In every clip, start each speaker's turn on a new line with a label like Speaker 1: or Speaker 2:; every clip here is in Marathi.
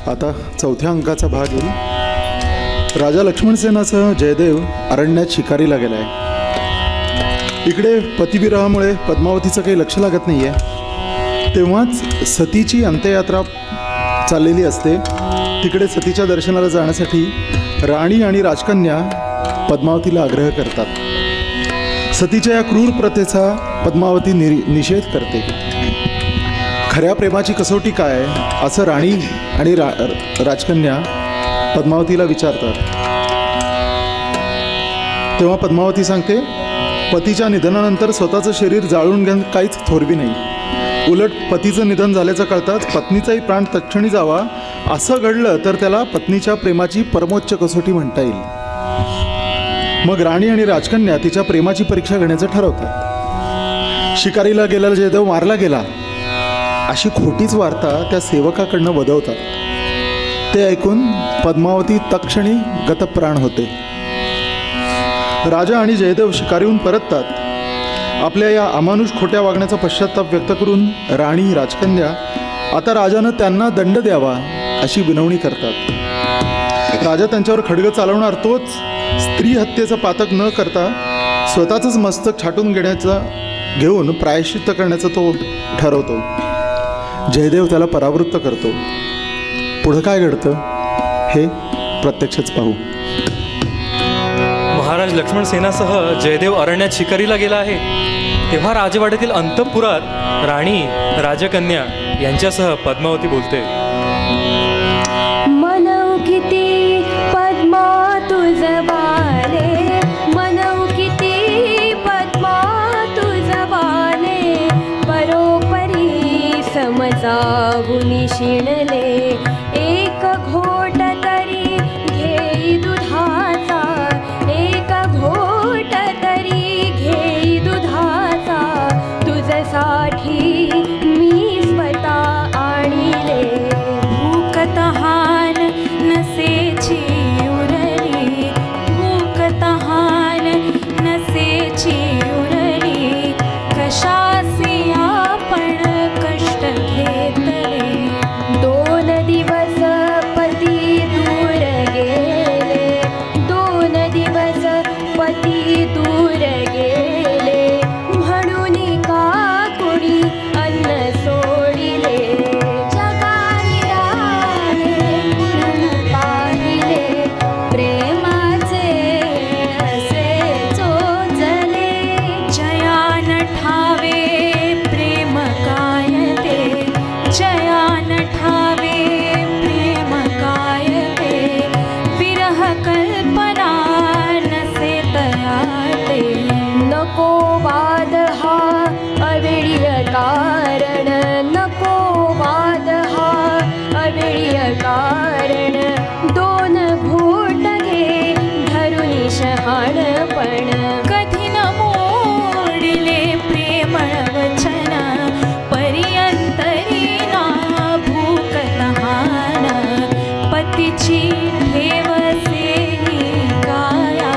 Speaker 1: आता चौथ्या अंकाचा भाग येईल। राजा लक्ष्मणसेनासह जयदेव अरण्यात शिकारीला गेलाय। इकडे पतिविरहामुळे पद्मावतीचं काही लक्ष लागत नाहीये। तेव्हाच सतीची अंत्ययात्रा चाललेली असते। तिकडे सतीच्या दर्शनाला जाण्यासाठी राणी आणि राजकन्या पद्मावतीला आग्रह करतात। सतीच्या या क्रूर प्रथेचा पद्मावती निषेध करते। खऱ्या प्रेमाची कसोटी काय असं राणी आणि राजकन्या पद्मावतीला विचारतात। तेव्हा पद्मावती सांगते, पतीच्या निधनानंतर स्वतःचं शरीर जाळून घेणं काहीच थोरवी नाही। उलट पतीचं निधन झाल्याचं कळताच पत्नीचाही प्राण तत्क्षणी जावा असं घडलं तर त्याला पत्नीच्या प्रेमाची परमोच्च कसोटी म्हणता येईल। मग राणी आणि राजकन्या तिच्या प्रेमाची परीक्षा घेण्याचं ठरवतात। शिकारीला गेलेला जयदेव मारला गेला अशी खोटीच वार्ता त्या सेवकाकडनं वदवतात। ते ऐकून पद्मावती तत्क्षणी गतप्राण होते। राजा आणि जयदेव शिकारीहून परततात। आपल्या या अमानुष खोट्या वागण्याचा पश्चाताप व्यक्त करून राणी राजकन्या आता राजानं त्यांना दंड द्यावा अशी विनवणी करतात। राजा त्यांच्यावर खड्ग चालवणार तोच स्त्री हत्येचं पातक न करता स्वतःचंच मस्तक छाटून घेऊन प्रायश्चित्त करण्याचं तो ठरवतो। जयदेव त्याला परावृत्त करतो। पुढं काय घडतं हे प्रत्यक्षच पाहू।
Speaker 2: महाराज लक्ष्मणसेनासह जयदेव अरण्यात शिकारीला गेला आहे। तेव्हा राजवाड्यातील अंतःपुरात राणी राजकन्या यांच्यासह पद्मावती बोलते।
Speaker 3: मनव किती पद्मा तुझ बाले, मनव किती पद्मा तुझ बाले, परोपरी समजावून शिणले, एक घोट तरी घेई दुधाचा, एक घोट तरी घेई दुधाचा, तुझसाठी मी स्वतः आणिले, भूक तहान नसेची उरली, भूक तहान नसेची उरली, कशासी आपण कष्ट घेतले, 2 दिवस पती दूर गेले, 2 दिवस पती दूर गेले, म्हणून का कुणी अन्न सोडिले, जगाने म्हणून पाहिले, प्रेमाचे असे चोचले, जयान ठावे प्रेम काय ते, जयान ठावे प्रेम काय ते, विरह कल्पना नसे तयाते, नको वाद हा अवेळीय कारण, नको वाद हा अवेळीय कारण, 2 घोट घे धरुनी शहाणपण, कधी न मोडिले प्रेमळ वचन, पर्यंतरी ना भूक तहान, पतीची ठेव सेही काया,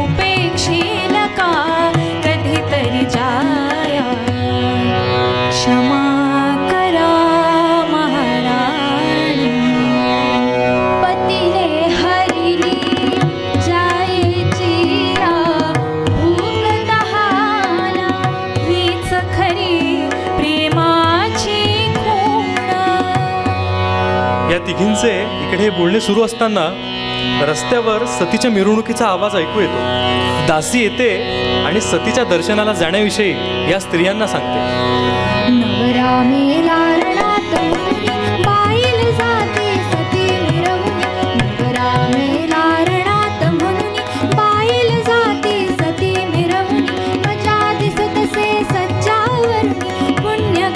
Speaker 3: उपेक्षील का कधीतरी जाया, क्षमा करा महाराणी, पतीने हरिली जायची भूक तहान, हीच खरी प्रेमाची खूण।
Speaker 2: या तिघींचे इकडे बोलणे सुरू असताना रस्त्यावर सतीच्या मिरवणुकीचा आवाज ऐकू येतो। दासी येते आणि सतीच्या दर्शनाला जाण्याविषयी या स्त्रियांना सांगते।
Speaker 3: नवरा मेला रणात म्हणून बाईल जाते सती मिरवून, नवरा मेला रणात म्हणून बाईल जाते सती मिरवून, मजा दिसतसे सज्जावरून, पुण्य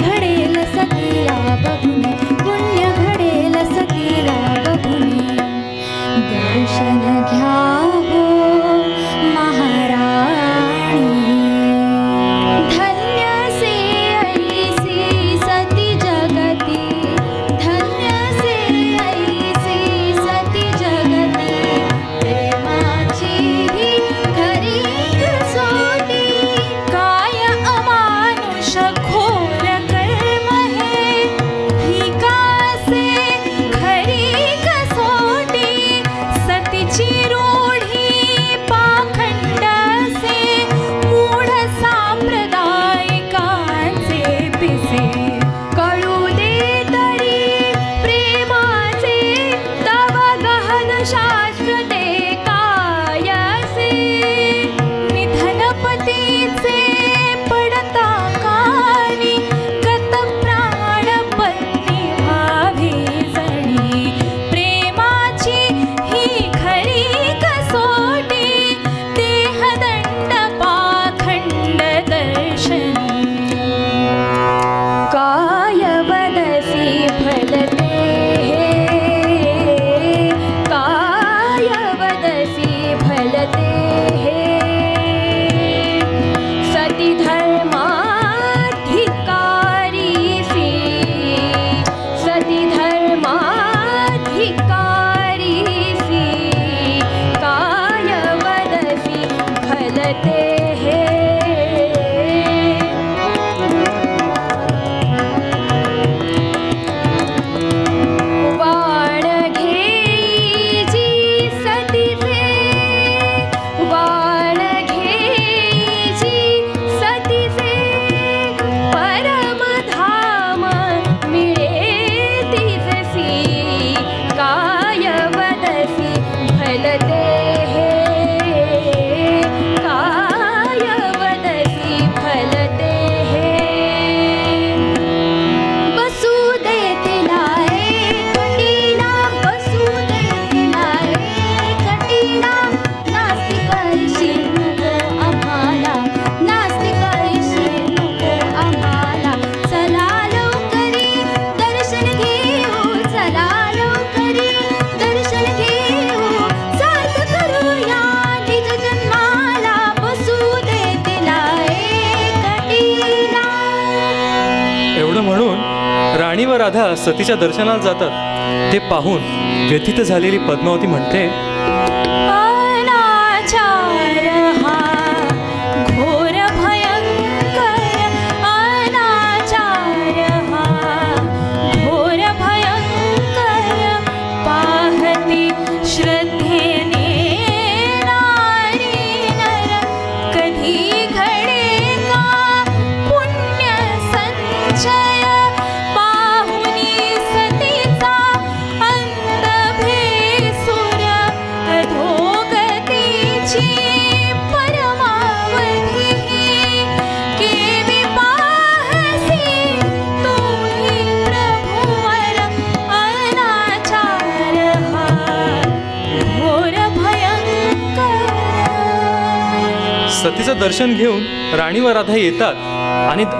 Speaker 2: राणी व राधा सतीच्या दर्शनाला जातात ते पाहून व्यथित झालेली पद्मावती म्हणते,
Speaker 3: अनाचार हा घोर भयंकर, अनाचार हा घोर भयंकर, पाहते श्रद्धेने नारी नर, कधी घडे का पुण्य संचय, पाहुनी सतीचा अंत भेसूर, अधोगतीची परमावधी, केवी पाहसी तूही प्रभुवर, अनाचार हा घोर भयंकर.
Speaker 2: सतीचं दर्शन घेऊन राणी व राधा येतात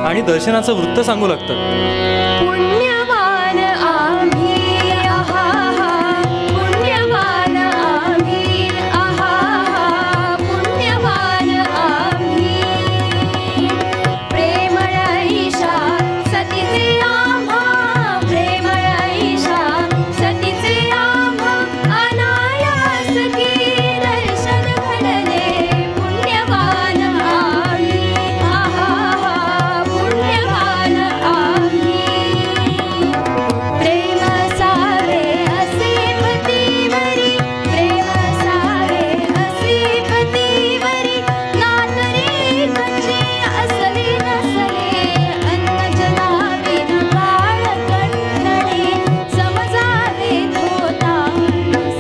Speaker 2: आणि दर्शनाचं वृत्त सांगू लागतात.
Speaker 3: पुण्यवान आम्ही आहा, पुण्यवान आम्ही आहा, पुण्यवान आम्ही, प्रेमळ ईशा सतीचे आम्हा, प्रेमळ ईशा सतीचे आम्हा, अनायास की दर्शन घडले, पुण्यवान आम्ही आहा, पुण्यवान आम्ही, प्रेम सावे असे पतीवरी, प्रेम सावे असे पतीवरी, नातरे कचे असले नसले, अन्न जनाविन काळ कंठणे, समजावे धोता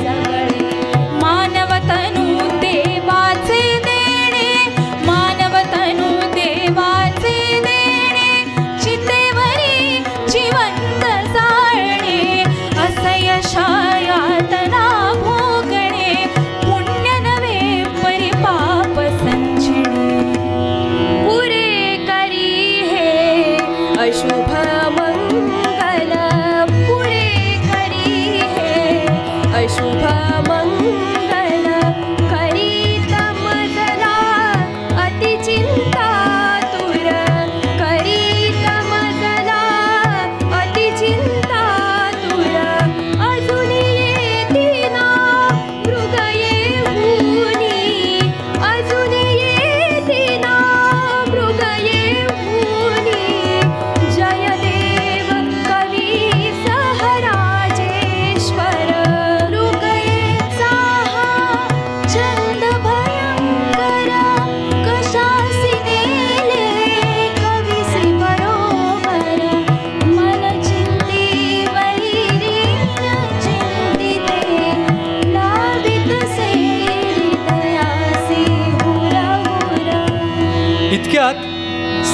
Speaker 3: सगळे, मानवतनु देवाचे देणे, मानवतनु देवाचे देणे, चितेवरी जिवंत जाळणे, असयशा यातना भोगणे, पुण्य नवे परिपाप संचिणे, पुरे करी हे अशुभ मंगल, पुरे करी हे अशुभ मंगल, करीत मजला अतिचिंता तुर, करीत मजला अतिचिंता तुर, अजुनी येतीना मृग येऊनी, अजुनी येतीना मृग येऊनी, जयदेव कवी सहराजेश्वर, मृग येचा हा छंद भयंकर, कशासी नेले कवीसी बरोबर, मन चिंती वैरीन चिंतिते, लाभित सेरितयासी हुरहुर.
Speaker 2: इतक्यात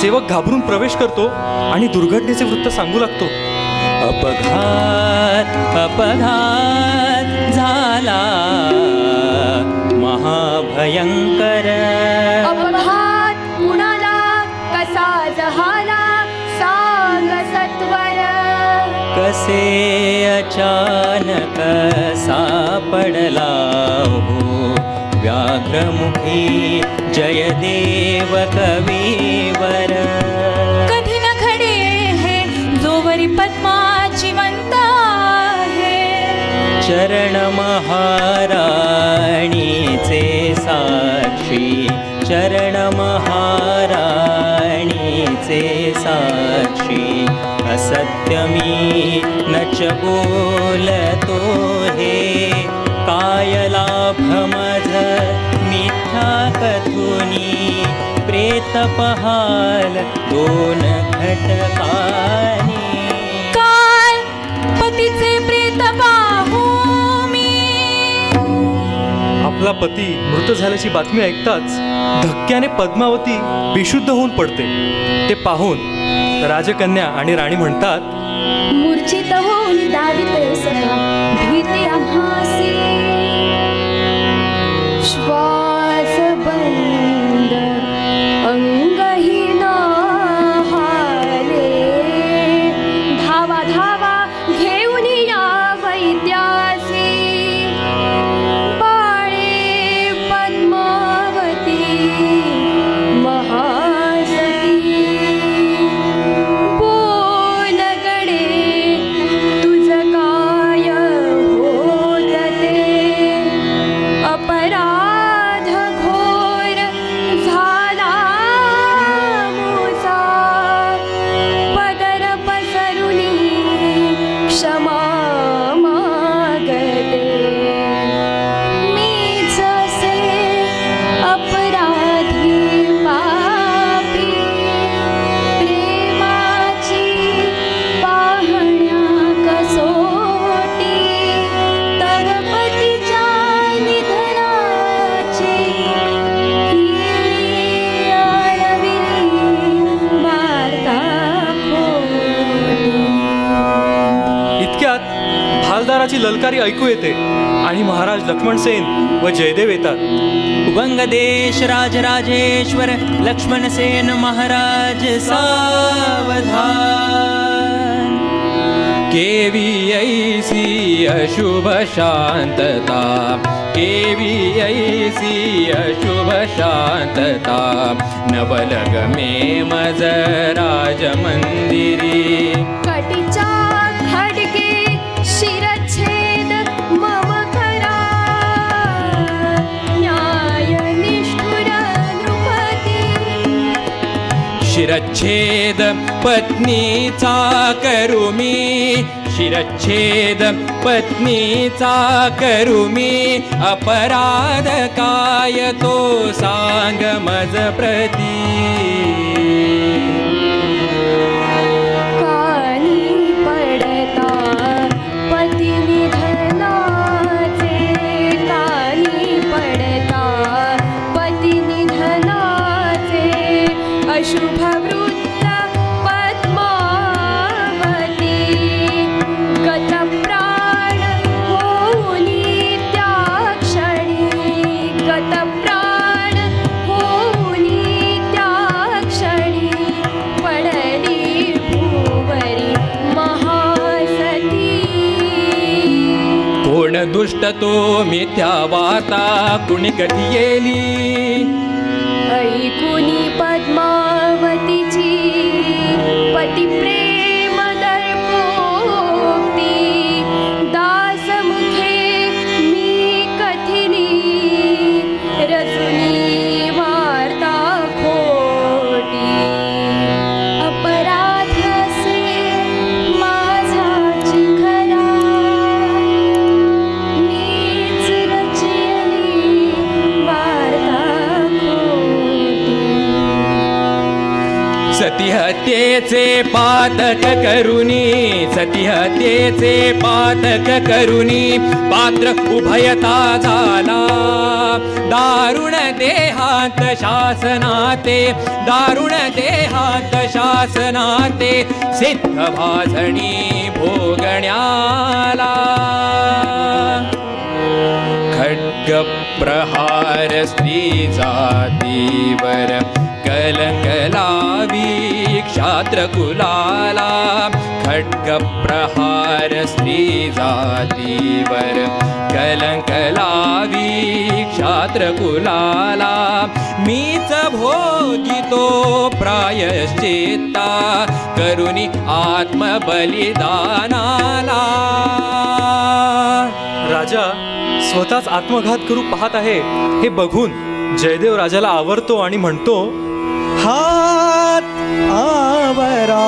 Speaker 2: सेवक घाबरून प्रवेश करतो आणि दुर्घटनेचे वृत्त सांगू लागतो.
Speaker 4: अपघात अपघात झाला महाभयंकर,
Speaker 3: अपघात कुणाला कसा झाला सांग सत्वर,
Speaker 4: कसे अचानक सापडला हो व्याघ्रमुखी जयदेव कवीवर,
Speaker 3: कधी न घडे हे जोवरी पद्मा जिवंत आहे,
Speaker 4: चरण महाराणीचे साक्षी, चरण महाराणीचे साक्षी, असत्य मी नच बोलतो हे, काय लाभ मज मिथ्या कथुनी, प्रेत पहाल दोन घटकानी,
Speaker 3: काय पतीचे प्रेत पाहू मी.
Speaker 2: आपला पती मृत झाल्याची बातमी ऐकताच धक्क्याने पद्मावती बेशुद्ध होऊन पडते. ते पाहून राजकन्या आणि राणी म्हणतात,
Speaker 3: मूर्छित होऊन दावित सखा भीती आम्हासी, श्वास बंद अंगहीन हाले, धावा धावा घेऊन या वैद्यासी, बाळे पद्मावती महासती, बोल गडे
Speaker 2: स्वराची ललकारी ऐकू येते आणि महाराज लक्ष्मणसेन व जयदेव येतात.
Speaker 4: वंगदेश राजराजेश्वर लक्ष्मणसेन महाराज सावधान. केवी ऐसी अशुभ शांतता, केवी ऐसी अशुभ शांतता, नवलगमे मज राजमंदिरी.
Speaker 3: कटीच्या खडके शिरच्छेद मम करा, न्यायनिष्ठुर नृपती.
Speaker 4: शिरच्छेद पत्नीचा करू मी, शिरच्छेद पत्नीचा करू मी, अपराध काय तो सांग मज प्रती.
Speaker 3: कानी पडता पती निधनाचे, कानी पडता पती निधनाचे, अशुभ वृत्त पद्मावती. गत प्राण होऊनी त्या क्षणी, गत प्राण होऊनी त्या क्षणी, पडली भूवरी महासती.
Speaker 4: कोण दुष्ट तो मिथ्या वार्ता कुणी कधी येली.
Speaker 3: ऐकुनी पद्मावतीची पतिप्रेम दर्पोक्ती, दासमुखे मी कथिली, रचुनी वार्ता खोटी. अपराध से माझा चिखरा, मीच रचली वार्ता खोटी.
Speaker 4: सती हत्येचे पातक करुणी, सती हत्येचे पातक करुणी, पात्र उभयता झाला. दारुण देहांत शासनाते, दारुण देहांत शासनाते, सिद्ध भाजणी भोगण्याला. खड्ग प्रहार स्त्री जातीवर, कलंक लावी क्षात्र कुलाला. खड्ग प्रहार स्त्री जातीवर, कलंक लावी क्षात्र कुलाला. मीच भोगितो प्रायश्चित्ता, करुणी आत्मबलिदानाला.
Speaker 2: राजा स्वतःच आत्मघात करू पाहत आहे हे बघून जयदेव राजाला आवरतो आणि म्हणतो,
Speaker 5: हात आवरा,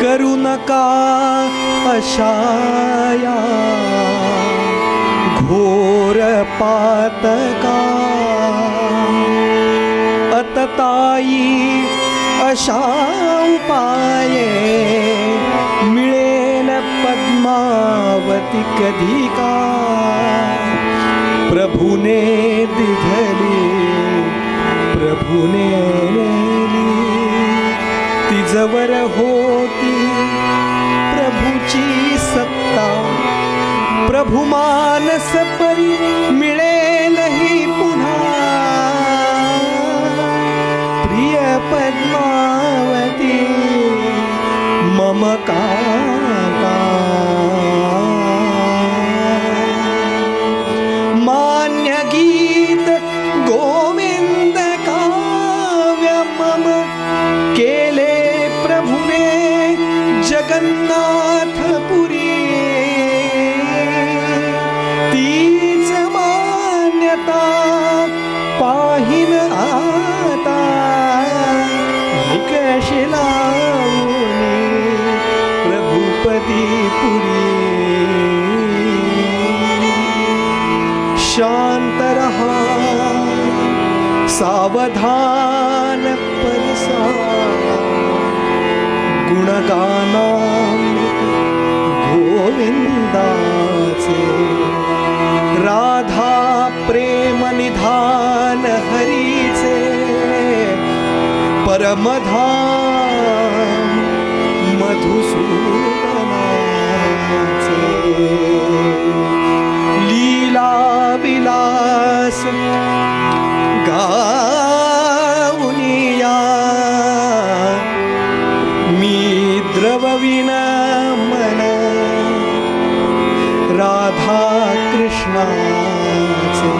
Speaker 5: करू नका अशाया घोर पातका. अतताई अशा उपाये, मिळेल पद्मावती कधी का. प्रभूने दिधली, प्रभूने नेली, तिजवर होती प्रभूची सत्ता. प्रभू मानस परी मिळेल ही पुन्हा, प्रिय पद्मावती मम काका. मान्य गीत गोविंद काव्य मम, केले प्रभुने जगन्नाथपुरी. तीच मान्यता पाहिन आता, निकष लावूनी प्रभुपदी पुरी. शांत रहा सावधान परसा, गुणगानामृत गोविंदाचे. राधा प्रेम निधान हरीचे, परमधाम मधुसूदना. लीला विलास गाऊनिया मी द्रवविना मन राधा कृष्णाचे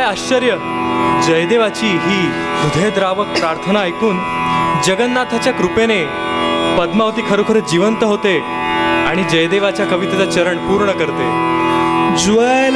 Speaker 2: आश्चर्य, जयदेवाची ही हृदयद्रावक प्रार्थना ऐकून जगन्नाथाच्या कृपेने पद्मावती खरोखर जिवंत होते आणि जयदेवाच्या कवितेचं चरण पूर्ण करते.
Speaker 5: ज्वल